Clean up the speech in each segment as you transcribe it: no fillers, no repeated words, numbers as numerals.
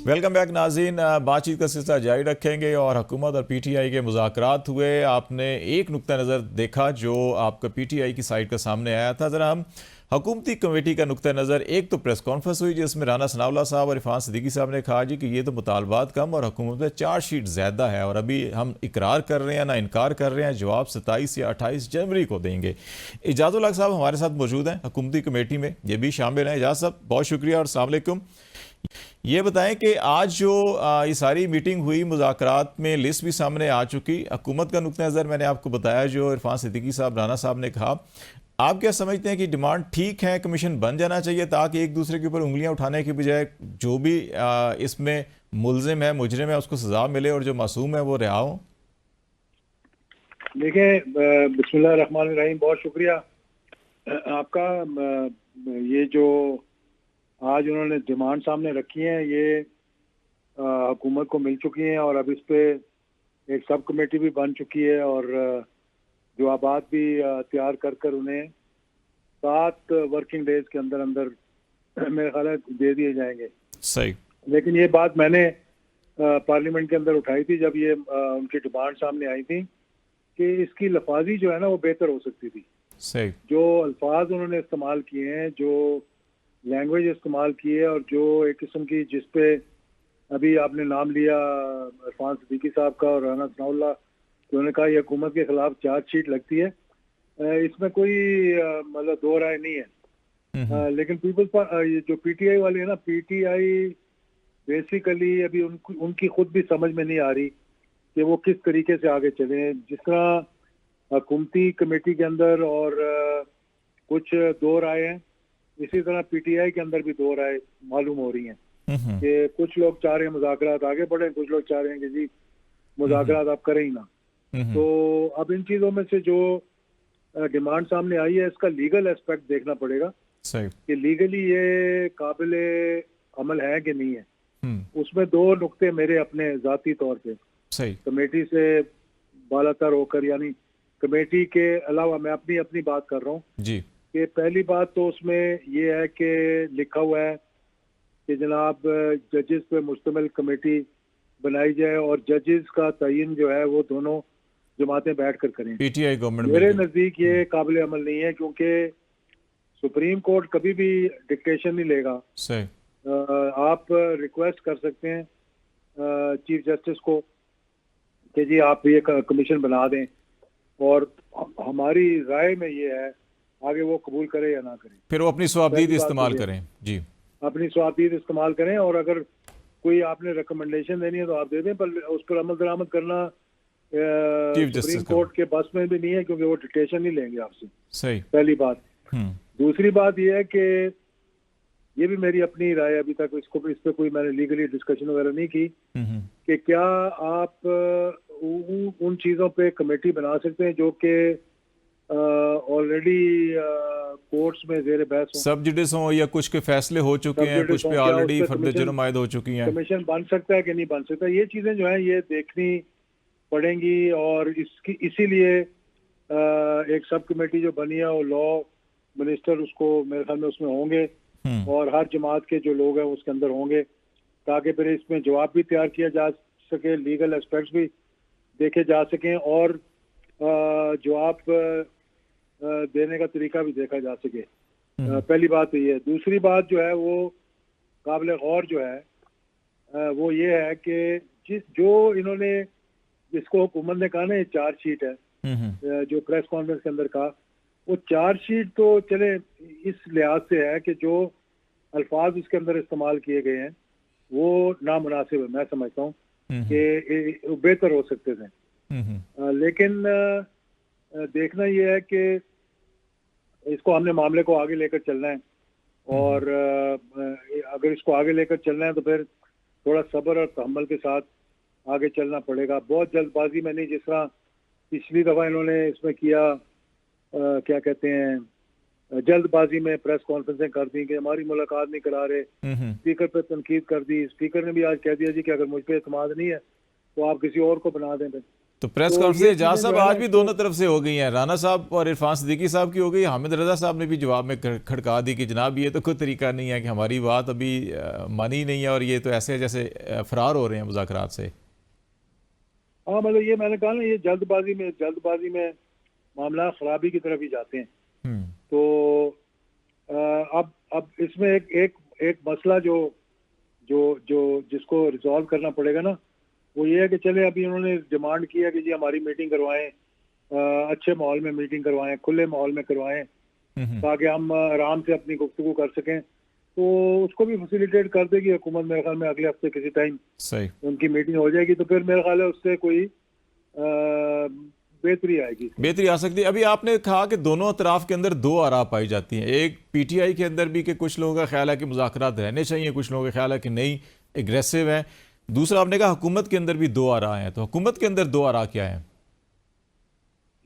Welcome back नाज़रीन। बातचीत का सिलसिला जारी रखेंगे और हुकूमत और पीटीआई के मुज़ाकरात हुए। आपने एक नुक्ता नज़र देखा जो आपका पीटीआई की साइड का सामने आया था। ज़रा हम हुकूमती कमेटी का नुक्ता नज़र, एक तो प्रेस कॉन्फ्रेंस हुई जिसमें राना सनाउल्लाह साहब और इरफान सिद्दीकी साहब ने कहा जी कि ये तो मुतालबात कम और हुकूमत में चार्जशीट ज़्यादा है और अभी हम इकरार कर रहे हैं ना इनकार कर रहे हैं, जवाब 27 या 28 जनवरी को देंगे। इजाज़ुल हक साहब हमारे साथ मौजूद हैं हुकूमती कमेटी में, ये भी शामिल हैं। इजाज़ साहब बहुत शुक्रिया और अस्सलाम वालेकुम। ये बताएं कि आज जो ये सारी मीटिंग हुई, मुज़ाकरात में लिस्ट भी सामने आ चुकी, हुकूमत का नुक्ता नज़र मैंने आपको बताया जो इरफान सिद्दीकी साहब, राना साहब ने कहा। आप क्या समझते हैं कि डिमांड ठीक है, कमीशन बन जाना चाहिए ताकि एक दूसरे के ऊपर उंगलियां उठाने के बजाय जो भी इसमें मुल्जिम है, मुजरिम है, उसको सजा मिले और जो मासूम है वो रिहा हो? देखिए, बिस्मिल्लाह रहमान रहीम, बहुत शुक्रिया आपका। ये जो आज उन्होंने डिमांड सामने रखी है ये हुकूमत को मिल चुकी हैं और अब इस पे एक सब कमेटी भी बन चुकी है और जवाबात भी तैयार कर कर उन्हें 7 वर्किंग डेज के अंदर अंदर मेरे ख्याल है दे दिए जाएंगे। सही। लेकिन ये बात मैंने पार्लियामेंट के अंदर उठाई थी जब ये उनकी डिमांड सामने आई थी कि इसकी लफाजी जो है ना वो बेहतर हो सकती थी। सही। जो अल्फाज उन्होंने इस्तेमाल किए हैं, जो लैंग्वेज इस्तेमाल की है और जो एक किस्म की, जिस पे अभी आपने नाम लिया इरफान सिद्दीकी साहब का और राना सनाउल्लाह, तो उन्होंने कहा ये हुकूमत के खिलाफ चार्जशीट लगती है, इसमें कोई मतलब दो राय नहीं है। लेकिन ये जो पीटीआई वाले हैं ना, पीटीआई बेसिकली अभी उनकी खुद भी समझ में नहीं आ रही कि वो किस तरीके से आगे चले। जिस तरह हुकूमती कमेटी के अंदर और कुछ दो राय हैं, इसी तरह पीटीआई के अंदर भी दो राय मालूम हो रही हैं कि कुछ लोग चाह रहे हैं मुज़ाकरात आगे बढ़े, कुछ लोग चाह रहे हैं कि जी मुज़ाकरात आप करें ही ना। तो अब इन चीज़ों में से जो डिमांड सामने आई है इसका लीगल एस्पेक्ट देखना पड़ेगा कि लीगली ये काबिल अमल है कि नहीं है। उसमें दो नुक्ते मेरे अपने ज़ाती तौर पे कमेटी से बालातर होकर, यानी कमेटी के अलावा मैं अपनी बात कर रहा हूँ जी। कि पहली बात तो उसमें ये है कि लिखा हुआ है कि जनाब जजेस पे मुश्तमिल कमेटी बनाई जाए और जजेस का तयन जो है वो दोनों जमातें बैठ कर करें। पीटीआई गवर्नमेंट मेरे नज़दीक ये काबिल अमल नहीं है, क्योंकि सुप्रीम कोर्ट कभी भी डिक्टेशन नहीं लेगा। आप रिक्वेस्ट कर सकते हैं चीफ जस्टिस को कि जी आप ये कमीशन बना दें और हमारी राय में ये है आगे वो कबूल करे या ना करे, फिर वो अपनी स्वाबदीद इस्तेमाल करें जी, अपनी स्वाबदीद इस्तेमाल करें। और अगर कोई आपने रिकमेंडेशन देनी है तो आप दे दें, पर उस पर अमल दरामद करना सुप्रीम कोर्ट के बस में भी नहीं है, क्योंकि वो डिक्टेशन नहीं लेंगे आपसे। सही, पहली बात। दूसरी बात यह है कि ये भी मेरी अपनी राय, अभी तक इस पे कोई मैंने लीगली डिस्कशन वगैरह नहीं की कि क्या आप उन चीजों पे कमेटी बना सकते हैं जो कि ऑलरेडी कोर्ट्स में जेर बहस हो, सब जुडिस हो, या कुछ के फैसले हो चुके हैं, कुछ पे ऑलरेडी फर्द जुर्म आयद हो चुकी हैं। कमीशन बन सकता है कि नहीं बन सकता, ये चीजें जो है ये देखनी पड़ेंगी। और इसीलिए एक सब कमेटी जो बनी है वो लॉ मिनिस्टर उसको मेरे ख्याल में उसमें होंगे और हर जमात के जो लोग हैं उसके अंदर होंगे, ताकि फिर इसमें जवाब भी तैयार किया जा सके, लीगल एस्पेक्ट्स भी देखे जा सकें और जवाब देने का तरीका भी देखा जा सके। पहली बात तो ये है। दूसरी बात जो है वो काबिल गौर जो है वो ये है कि जो इन्होंने, जिसको हुकूमत ने कहा ना ये चार्जशीट है, जो प्रेस कॉन्फ्रेंस के अंदर कहा, वो चार्जशीट तो चले इस लिहाज से है कि जो अल्फाज उसके अंदर इस्तेमाल किए गए हैं वो नामुनासिब है, मैं समझता हूँ कि बेहतर हो सकते थे। लेकिन देखना यह है कि इसको हमने मामले को आगे लेकर चलना है और अगर इसको आगे लेकर चलना है तो फिर थोड़ा सब्र और तहम्मुल के साथ आगे चलना पड़ेगा। बहुत जल्दबाजी में नहीं, जिस तरह पिछली दफ़ा इन्होंने इसमें किया, क्या कहते हैं, जल्दबाजी में प्रेस कॉन्फ्रेंसें कर दी कि हमारी मुलाकात नहीं करा रहे, स्पीकर पे तनकीद कर दी। स्पीकर ने भी आज कह दिया जी कि अगर मुझ पे एतमाद नहीं है तो आप किसी और को बना दें। तो प्रेस तो कॉन्फ्रेंस ये एजाज चीजें साहब जो है ना, आज भी दोनों तरफ से हो गई हैं, राना साहब और इरफान सिद्दीकी साहब की हो गई, हामिद रजा साहब ने भी जवाब में खड़का दी कि जनाब ये तो कोई तरीका नहीं है कि हमारी बात अभी मानी नहीं है और ये तो ऐसे जैसे फरार हो रहे हैं मुज़ाकरात से। हाँ मतलब ये मैंने कहा ना, ये जल्दबाजी में मामला खराबी की तरफ ही जाते हैं। हम्म। तो अब इसमें एक मसला जो जो जो जिसको रिजॉल्व करना पड़ेगा ना, वो ये है कि चले अभी उन्होंने डिमांड की है कि जी हमारी मीटिंग करवाएं, अच्छे माहौल में मीटिंग करवाएं, खुले माहौल में करवाएं, ताकि हम आराम से अपनी गुफ्तगू कर सकें। तो उसको भी फैसिलिटेट कर देगी हुकूमत, मेरे ख्याल में अगले हफ्ते किसी टाइम सही उनकी मीटिंग हो जाएगी, तो फिर मेरे ख्याल है उससे कोई बेहतरी आएगी। बेहतरी आ सकती है। अभी आपने कहा कि दोनों अतराफ के अंदर दो आरा पाई जाती हैं, एक पीटीआई के अंदर भी कि कुछ लोगों का ख्याल है कि मुज़ाकरात रहने चाहिए, कुछ लोगों का ख्याल है कि नहीं एग्रेसिव है। दूसरा आपने कहा हुकूमत के अंदर भी दो आरा हैं, तो हुकूमत के अंदर दो आरा क्या है?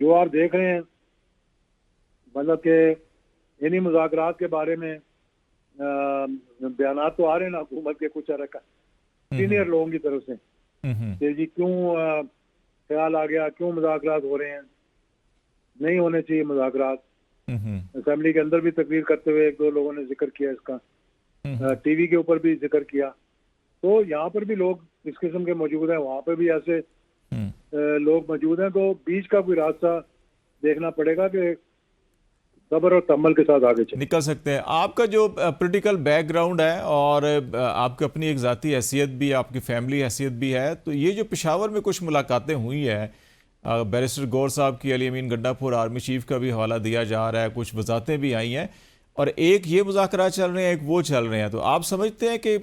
जो आप देख रहे हैं मतलब कि इन्हीं मुज़ाकरात के बारे में बयानात तो आ रहे हैं ना हुकूमत के कुछ सीनियर लोगों की तरफ से कि जी क्यों ख्याल आ गया, क्यों मुज़ाकरात हो रहे हैं, नहीं होने चाहिए मुज़ाकरात। असेंबली के अंदर भी तकरीर करते हुए एक दो लोगों ने जिक्र किया इसका, टीवी के ऊपर भी जिक्र किया। तो यहाँ पर भी लोग इस किस्म के मौजूद हैं, वहाँ पर भी ऐसे लोग मौजूद हैं। तो बीच का कोई रास्ता देखना पड़ेगा कि सब्र और तम्मल के साथ आगे चले निकल सकते हैं। आपका जो पॉलिटिकल बैकग्राउंड है और आपकी अपनी एक ज़ाती हैसियत भी, आपकी फैमिली हैसियत भी है, तो ये जो पेशावर में कुछ मुलाकातें हुई है, बैरिस्टर गौर साहब की अली अमीन गंडापुर आर्मी चीफ का भी हवाला दिया जा रहा है, कुछ वजाहतें भी आई हैं, और एक ये मुज़ाकरात चल रहे हैं, एक वो चल रहे हैं, तो आप समझते हैं कि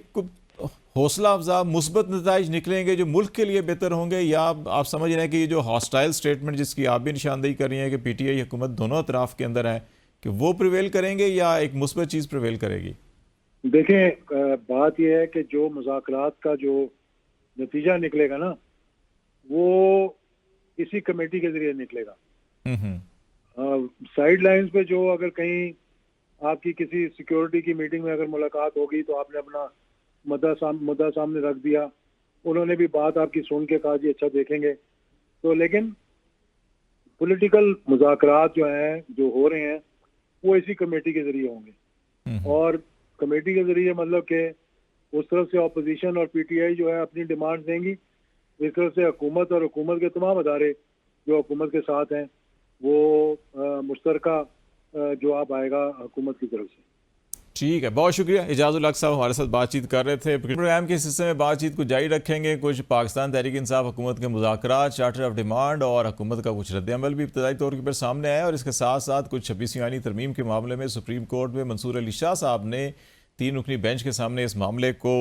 हौसला अफजा मुस्बत नताइज निकलेंगे जो मुल्क के लिए बेहतर होंगे, या आप समझ रहे हैं कि ये जो हॉस्टाइल स्टेटमेंट जिसकी आप भी निशानदेही कर रही हैं कि पीटीआई हुकूमत दोनों अतराफ के अंदर है, कि वो प्रिवेल करेंगे या एक मुस्बत चीज़ प्रिवेल करेगी? देखें, बात यह है कि जो मुज़ाकरात का जो नतीजा निकलेगा ना, वो इसी कमेटी के जरिए निकलेगा। साइड लाइंस पे जो अगर कहीं आपकी किसी सिक्योरिटी की मीटिंग में अगर मुलाकात होगी तो आपने अपना मुद्दा सामने रख दिया, उन्होंने भी बात आपकी सुन के कहा जी अच्छा देखेंगे, तो लेकिन पॉलिटिकल मुज़ाकरात जो हैं जो हो रहे हैं वो इसी कमेटी के जरिए होंगे। और कमेटी के जरिए मतलब कि उस तरफ से अपोजिशन और पीटीआई जो है अपनी डिमांड देंगी, इस तरफ से हुकूमत और हुकूमत के तमाम अदारे जो हुकूमत के साथ हैं वो मुश्तरका जवाब आएगा हुकूमत की तरफ से। ठीक है, बहुत शुक्रिया। इजाज़ुल हक साहब हमारे साथ बातचीत कर रहे थे। प्रोग्राम के हिस्से में बातचीत को जारी रखेंगे, कुछ पाकिस्तान तहरीक इंसाफ हुकूमत के मुज़ाकरात, चार्टर ऑफ डिमांड और हुकूमत का कुछ रद्द-ए-अमल भी इब्तदाई तौर पर सामने आया, और इसके साथ साथ कुछ 26वीं आईनी तरमीम के मामले में सुप्रीम कोर्ट में मंसूर अली शाह साहब ने 3 रुकनी बेंच के सामने इस मामले को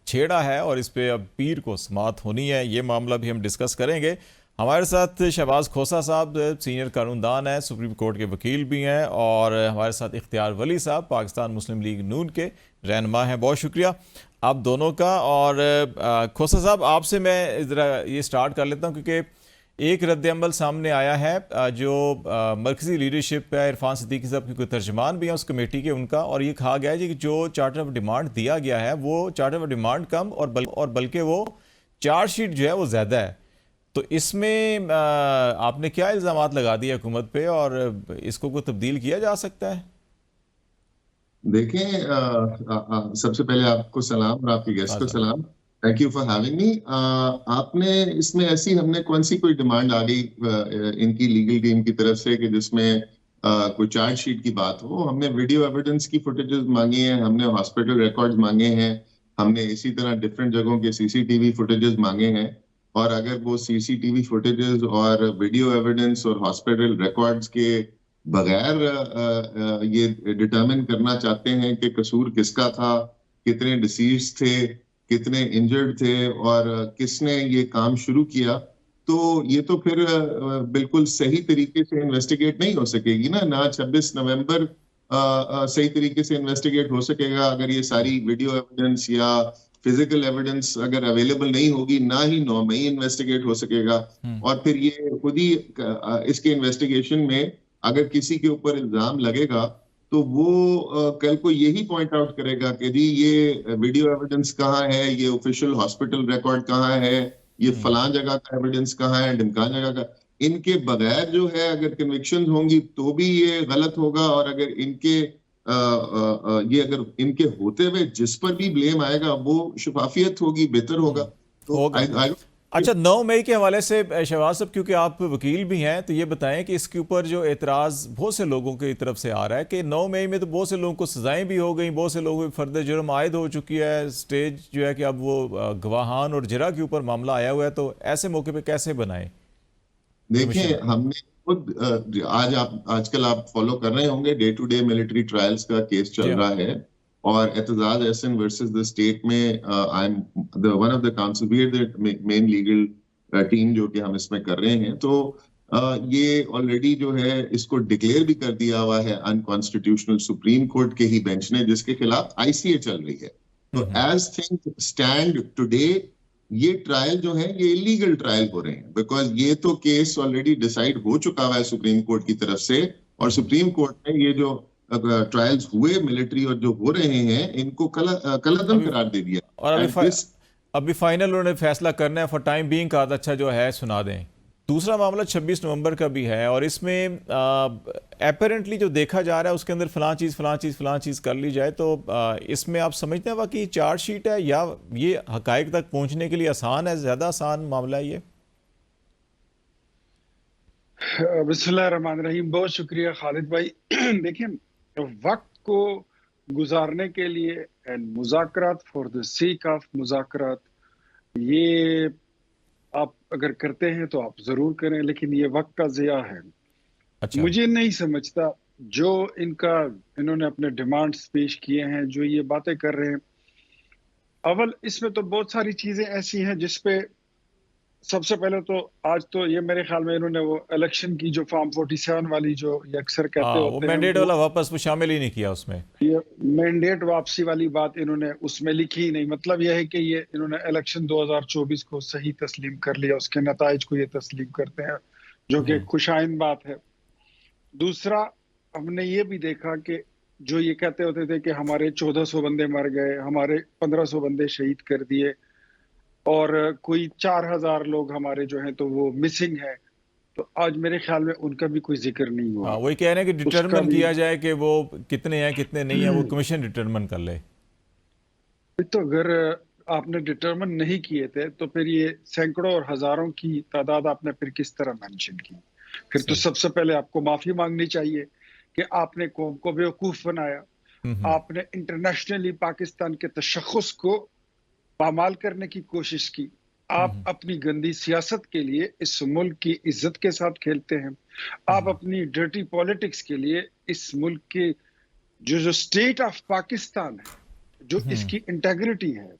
छेड़ा है और इस पर अब पीर को समाअत होनी है। ये मामला भी हम डिस्कस करेंगे। हमारे साथ शहबाज खोसा साहब सीनियर कानूनदान हैं, सुप्रीम कोर्ट के वकील भी हैं, और हमारे साथ इख्तियार वली साहब पाकिस्तान मुस्लिम लीग नून के रहनुमा हैं। बहुत शुक्रिया आप दोनों का। और खोसा साहब आपसे मैं ज़रा ये स्टार्ट कर लेता हूँ, क्योंकि एक रद्द-ए-अमल सामने आया है जो मरकज़ी लीडरशिप है, इरफान सिद्दीकी साहब की कोई तर्जमान भी है उस कमेटी के उनका, और ये कहा गया है कि जो चार्टर ऑफ डिमांड दिया गया है वो चार्टर ऑफ डिमांड कम और बल्कि वो चार्जशीट जो है वो ज़्यादा है। तो इसमें आपने क्या इल्ज़ामात लगा दिए हुकूमत पे, और इसको कोई तब्दील किया जा सकता है? देखें, सबसे पहले आपको सलाम और आपके गेस्ट को सलाम। Thank you for having me. आपने इसमें ऐसी हमने कौन सी कोई डिमांड आ गई इनकी लीगल टीम की तरफ से कि जिसमें कोई चार्जशीट की बात हो? हमने वीडियो एविडेंस की फुटेजेस मांगी हैं, हमने हॉस्पिटल रिकॉर्ड्स मांगे हैं, हमने इसी तरह डिफरेंट जगहों के सीसीटीवी फुटेजेस मांगे हैं, और अगर वो सीसीटीवी फुटेजेस और वीडियो एविडेंस और हॉस्पिटल रिकॉर्ड्स के बगैर ये डिटरमिन करना चाहते हैं कि कसूर किसका था, कितने डिसीज थे, कितने इंजर्ड थे और किसने ये काम शुरू किया, तो ये तो फिर बिल्कुल सही तरीके से इन्वेस्टिगेट नहीं हो सकेगी ना 26 नवंबर सही तरीके से इन्वेस्टिगेट हो सकेगा अगर ये सारी वीडियो एविडेंस या फिजिकल एविडेंस अगर अवेलेबल नहीं होगी, ना ही 9 मई इन्वेस्टिगेट हो सकेगा। और फिर ये खुद ही इसके इन्वेस्टिगेशन में अगर किसी के ऊपर इल्जाम लगेगा तो वो कल को यही पॉइंट आउट करेगा कि जी ये वीडियो एविडेंस कहाँ है, ये ऑफिशियल हॉस्पिटल रिकॉर्ड कहाँ है, ये फलां जगह का एविडेंस कहाँ है, ढिमकान जगह का। इनके बगैर जो है अगर कन्विक्शन होंगी तो भी ये गलत होगा, और अगर इनके ये अगर इनके होते हुए जिस पर भी ब्लेम आएगा वो शफाफियत होगी, बेहतर होगा। तो होगा। अच्छा, 9 मई के हवाले से शहबाज साहब, क्योंकि आप वकील भी हैं, तो ये बताएं कि इसके ऊपर जो एतराज़ बहुत से लोगों की तरफ से आ रहा है कि 9 मई में तो बहुत से लोगों को सजाएं भी हो गई, बहुत से लोगों पर फर्द जुर्म आयद हो चुकी है, स्टेज जो है कि अब वो गवाहान और जरा के ऊपर मामला आया हुआ है, तो ऐसे मौके पे कैसे बनाएं देखिए, कमीशन? हमने खुद आजकल आप फॉलो कर रहे होंगे, day to day military trials का केस जी चल हाँ। रहा है, और Aitzaz Ahsan versus the state में I am one of the council, we are the main legal team जो कि हम इसमें कर रहे हैं। तो ये ऑलरेडी जो है इसको डिक्लेयर भी कर दिया हुआ है अनकॉन्स्टिट्यूशनल सुप्रीम कोर्ट के ही बेंच ने, जिसके खिलाफ आईसीए चल रही है। तो एज थिंग्स स्टैंड टुडे ये ट्रायल जो है ये इलीगल ट्रायल हो रहे हैं, बिकॉज ये तो केस ऑलरेडी डिसाइड हो चुका हुआ है सुप्रीम कोर्ट की तरफ से, और सुप्रीम कोर्ट ने ये जो ट्रायल्स हुए मिलिट्री और जो हो रहे हैं इनको कलअदम करार दे दिया। और एंड अभी फाइनल उन्होंने फैसला करना है, फॉर टाइम बीइंग का अच्छा जो है सुना दें। दूसरा मामला 26 नवंबर का भी है, और इसमें अपेरेंटली जो देखा जा रहा है उसके अंदर फलां चीज़ कर ली जाए, तो इसमें आप समझते हैं कि चार्जशीट है या ये हकायक तक पहुंचने के लिए आसान है, ज़्यादा आसान मामला है ये? बिस्मिल्लाहिर्रहमानिर्रहीम। बहुत शुक्रिया खालिद भाई। देखिए, वक्त को गुजारने के लिए एंड मुज़ाकरात फॉर द सेक ऑफ मुज़ाकरात, ये आप अगर करते हैं तो आप जरूर करें, लेकिन ये वक्त का ज़िया है। अच्छा। मुझे नहीं समझता जो इन्होंने अपने डिमांड्स पेश किए हैं, जो ये बातें कर रहे हैं। अव्वल इसमें तो बहुत सारी चीजें ऐसी हैं जिसपे सबसे पहले तो आज तो ये मेरे ख्याल में इन्होंने वो इलेक्शन की जो फॉर्म 47 वाली जो ये अक्सर कहते वो होते हैं, मैंडेट वाला वापस वो शामिल ही नहीं किया उसमें। ये मैंडेट वापसी वाली बात इन्होंने उसमें लिखी ही नहीं। मतलब यह है कि ये इन्होंने इलेक्शन 2024 को सही तस्लीम कर लिया, उसके नताइज को ये तस्लीम करते हैं, जो कि खुशाइन बात है। दूसरा, हमने ये भी देखा कि जो ये कहते होते थे कि हमारे 1400 बंदे मर गए, हमारे 1500 बंदे शहीद कर दिए, और कोई 4000 लोग हमारे जो हैं तो वो मिसिंग है, तो आज मेरे ख्याल में उनका भी कोई जिक्र नहीं हुआ। वही कह रहे हैं कि उसका डिटरमिन भी किया जाए कि वो कितने हैं कितने नहीं है, वो कमीशन डिटरमिन कर ले। तो अगर आपने डिटरमिन नहीं किए थे तो फिर ये सैकड़ों और हजारों की तादाद आपने फिर किस तरह मेंशन की? फिर तो सबसे पहले आपको माफी मांगनी चाहिए कि आपने कौम को बेवकूफ बनाया, आपने इंटरनेशनली पाकिस्तान के तशख्खुस को पामाल करने की कोशिश की, आप अपनी गंदी सियासत के लिए इस मुल्क की इज्जत के साथ खेलते हैं, आप अपनी डर्टी पॉलिटिक्स के लिए इस मुल्क के जो स्टेट ऑफ पाकिस्तान है, जो इसकी इंटेग्रिटी है,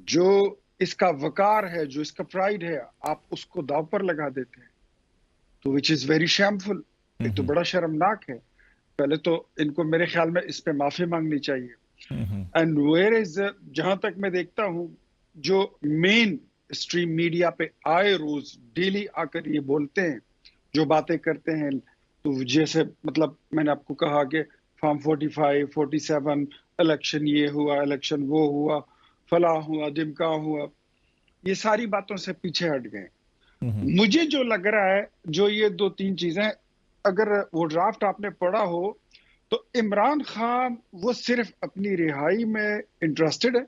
जो इसका वकार है, जो इसका प्राइड है, आप उसको दाव पर लगा देते हैं, तो विच इज वेरी शेमफुल। ये तो बड़ा शर्मनाक है। पहले तो इनको मेरे ख्याल में इस पे माफी मांगनी चाहिए। एंड वेयर इज, जहां तक मैं देखता हूं, जो मेन स्ट्रीम मीडिया पे आए रोज डेली आकर ये बोलते हैं, जो बातें करते हैं, तो जैसे मतलब मैंने आपको कहा कि फॉर्म 45, 47, इलेक्शन ये हुआ, इलेक्शन वो हुआ, फला हुआ, दिमका हुआ, ये सारी बातों से पीछे हट गए। मुझे जो लग रहा है, जो ये 2-3 चीजें, अगर वो ड्राफ्ट आपने पढ़ा हो तो इमरान खान वो सिर्फ अपनी रिहाई में इंटरेस्टेड है।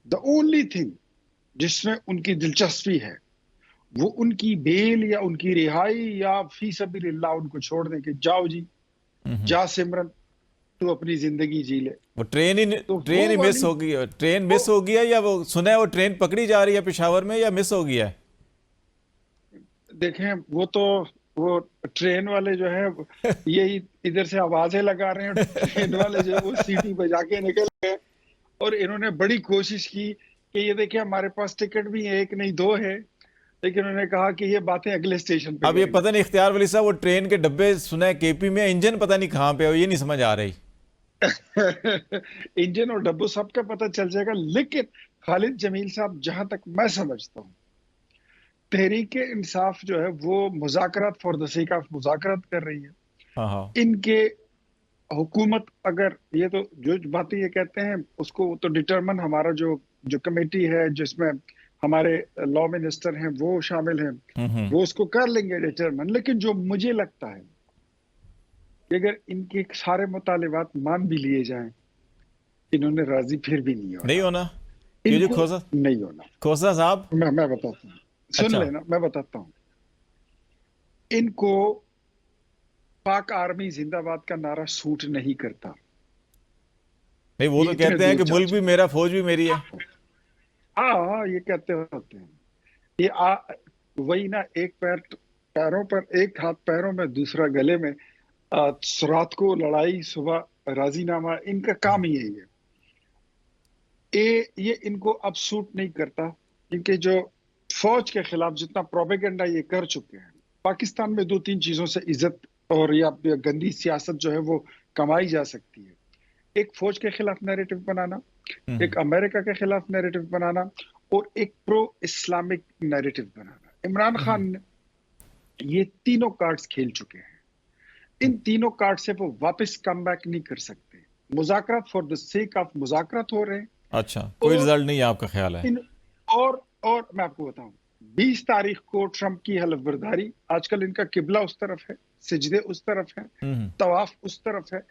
द ओनली थिंग जिसमें उनकी दिलचस्पी है वो उनकी बेल या उनकी रिहाई, या फी सबीलिल्लाह उनको छोड़ दें कि जाओ जी, जा सिमरन, तू अपनी जिंदगी जी ले। वो ट्रेन ही मिस हो गई, ट्रेन मिस हो गया, या वो सुना है वो ट्रेन पकड़ी जा रही है पेशावर में, या मिस हो गया है? देखें, वो ट्रेन वाले जो है यही इधर से आवाजें लगा रहे हैं, ट्रेन वाले जो है वो सीटी बजा के निकल गए, और इन्होंने बड़ी कोशिश की कि ये देखिए हमारे पास टिकट भी है, एक नहीं दो है, लेकिन उन्होंने कहा कि ये बातें अगले स्टेशन पे। अब ये पता नहीं इख्तियार वली साहब, वो ट्रेन के डब्बे सुना है केपी में, इंजन पता नहीं कहाँ पे है, ये नहीं समझ आ रही। इंजन और डब्बू सबका पता चल जाएगा। लेकिन खालिद जमील साहब, जहां तक मैं समझता हूँ, तहरीक इंसाफ जो है वो मुज़ाकरात फॉर द सेक ऑफ मुज़ाकरात कर रही है। इनके हुकूमत, अगर ये तो जो बातें ये कहते हैं उसको तो डिटरमिन हमारा जो कमेटी है जिसमें हमारे लॉ मिनिस्टर हैं वो शामिल हैं, वो उसको कर लेंगे डिटरमिन। लेकिन जो मुझे लगता है कि अगर इनके सारे मुतालिबात मान भी लिए जाएं, इन्होंने राजी फिर भी नहीं होना। ये जो इनको नहीं होना। खोसा साहब, मैं बताता हूँ, सुन अच्छा। लेना, मैं बताता हूँ। इनको पाक आर्मी जिंदाबाद का नारा सूट नहीं करता। नहीं, वो ये तो इतने कहते हैं कि दूर जा मुल्क भी मेरा, फौज भी मेरी है। हाँ, ये कहते होते हैं। ये वही ना, एक पैर पैरों पर, एक हाथ पैरों में, दूसरा गले में। रात को लड़ाई, सुबह राजीनामा, इनका काम ही यही है। ये इनको अब सूट नहीं करता, क्योंकि जो फौज के खिलाफ जितना प्रोपेगेंडा ये कर चुके हैं। पाकिस्तान में 2-3 चीजों से इज्जत और या गंदी सियासत जो है वो कमाई जा सकती है। एक फौज के खिलाफ नैरेटिव बनाना, एक अमेरिका के खिलाफ नैरेटिव बनाना, और एक प्रो इस्लामिक नैरेटिव बनाना। इमरान खान ने ये तीनों कार्ड्स खेल चुके हैं। इन तीनों कार्ड से वो वापस कम बैक नहीं कर सकते। मुज़ाकरात फॉर द सेक ऑफ मुज़ाकरात हो रहे हैं। अच्छा, कोई रिजल्ट नहीं है आपका ख्याल है? और मैं आपको बताऊं, 20 तारीख को ट्रंप की हलफबरदारी, आजकल इनका किबला उस तरफ है, सिजदे उस तरफ है, तवाफ उस तरफ है,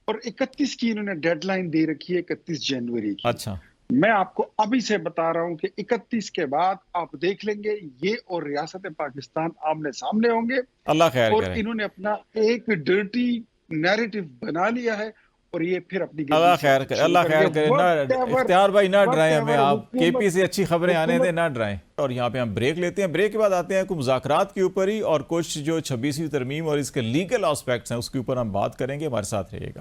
और 31 की इन्होंने डेडलाइन दे रखी है, 31 जनवरी की। अच्छा, मैं आपको अभी से बता रहा हूं कि 31 के बाद आप देख लेंगे ये और रियासत पाकिस्तान आमने सामने होंगे। अल्लाह खैर और करे। इन्होंने अपना एक डर्टी नैरेटिव बना लिया है, और ये फिर अपनी अल्लाह खैर करे, अल्लाह खैर करे। ना इफ्तियार भाई, ना डराएं हमें, आप केपी से अच्छी खबरें आने दें, ना डराएं। और यहाँ पे हम ब्रेक लेते हैं। ब्रेक के बाद आते हैं कुछ मुज़ाकरात के ऊपर ही, और कुछ जो 26वीं तरमीम और इसके लीगल एस्पेक्ट्स हैं उसके ऊपर हम बात करेंगे। हमारे साथ रहिएगा।